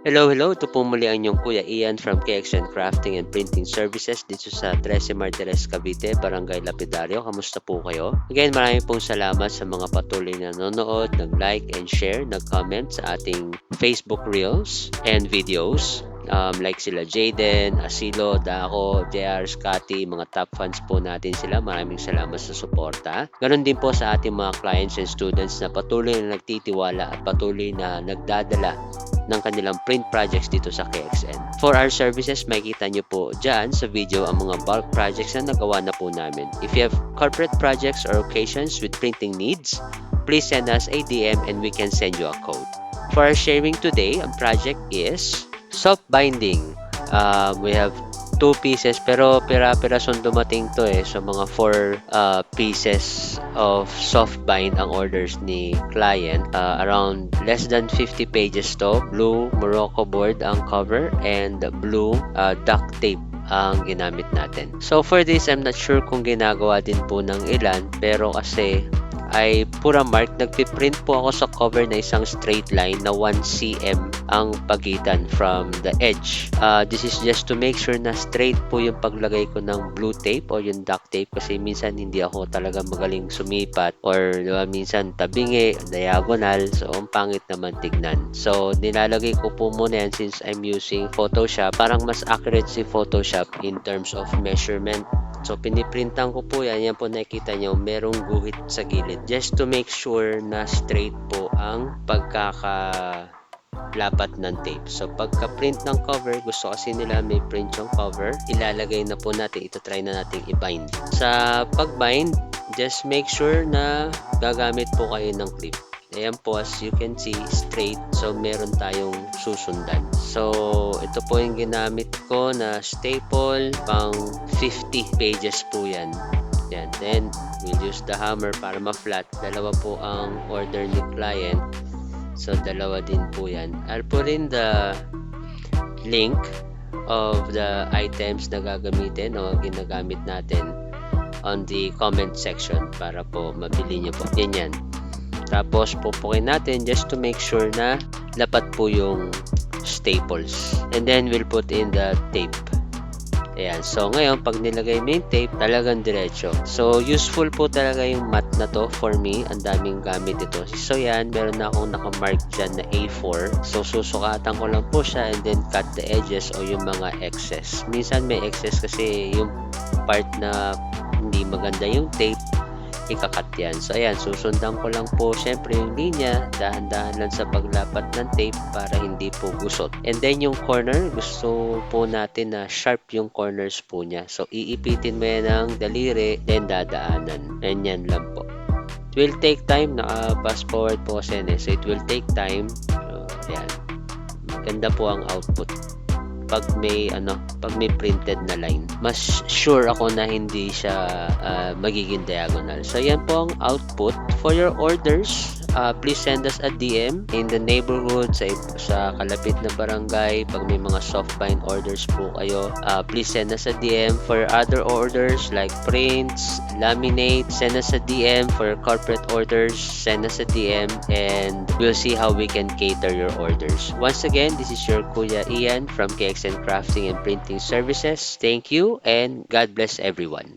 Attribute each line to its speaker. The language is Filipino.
Speaker 1: Hello. Ito po muli ang inyong Kuya Ian from KXN Crafting and Printing Services dito sa 13 Martires, Cavite, Barangay Lapidario. Kamusta po kayo? Again, maraming pong salamat sa mga patuloy na nanonood, nag-like and share, nag-comment sa ating Facebook Reels and videos. Like sila Jaden, Asilo, Dako, JR, Scotty, mga top fans po natin sila. Maraming salamat sa suporta. Ganon din po sa ating mga clients and students na patuloy na nagtitiwala at patuloy na nagdadala ng kanilang print projects dito sa KXN. For our services, makikita nyo po dyan sa video ang mga bulk projects na nagawa na po namin. If you have corporate projects or occasions with printing needs, please send us a DM and we can send you a code. For our sharing today, ang project is soft binding. We have 2 pieces pero pira-pirason dumating to so mga 4 pieces of soft bind ang orders ni client. Around less than 50 pages to. Blue Morocco board ang cover and blue duct tape ang ginamit natin. So for this, I'm not sure kung ginagawa din po ng ilan, pero kasi ay pura mark, nagpiprint po ako sa cover na isang straight line na 1 cm ang pagitan from the edge. This is just to make sure na straight po yung paglagay ko ng blue tape o yung duct tape, kasi minsan hindi ako talaga magaling sumipat or minsan tabingi, diagonal, so ang pangit naman tignan. So nilalagay ko po muna yan since I'm using Photoshop. Parang mas accurate si Photoshop in terms of measurement. So, piniprintan ko po yan. Yan po nakikita nyo, merong guhit sa gilid. Just to make sure na straight po ang pagkakalapat ng tape. So, pagka-print ng cover, gusto kasi nila may print yung cover. Ilalagay na po natin. Ito try na natin i-bind. Sa pag-bind, just make sure na gagamit po kayo ng clip. Ayan po, as you can see, straight. So, meron tayong susundan. So, ito po yung ginamit ko na staple. Pang 50 pages po yan. Yan. Then, we'll use the hammer para ma-flat. Dalawa po ang order ni client. So, dalawa din po yan. I'll put in the link of the items na gagamitin o ginagamit natin on the comment section para po mabili nyo po. Yan. Tapos pupukin natin just to make sure na lapat po yung staples. And then we'll put in the tape. Ayan. So ngayon, pag nilagay mo yung tape, talagang diretso. So useful po talaga yung mat na to for me. Ang daming gamit ito. So yan, meron na akong nakamark dyan na A4. So susukatan ko lang po siya and then cut the edges o yung mga excess. Minsan may excess kasi yung part na hindi maganda yung tape, ikakat yan. So ayan, susundan ko lang po syempre yung linya, dahan-dahan lang sa paglapat ng tape para hindi po gusot. And then yung corner, gusto po natin na sharp yung corners po niya. So iipitin mo yan ng daliri, then dadaanan. And yan lang po. It will take time, naka-fast forward po kasi so it will take time. So ayan, maganda po ang output pag may printed na line. Mas sure ako na hindi siya magiging diagonal. So yan po ang output. For your orders, please send us a DM in the neighborhood, sa kalapit na barangay. Pag may mga soft bind orders po kayo, please send us a DM. For other orders like prints, laminate, send us a DM. For corporate orders, send us a DM and we'll see how we can cater your orders. Once again, this is your Kuya Ian from KXN Crafting and Printing Services. Thank you and God bless everyone.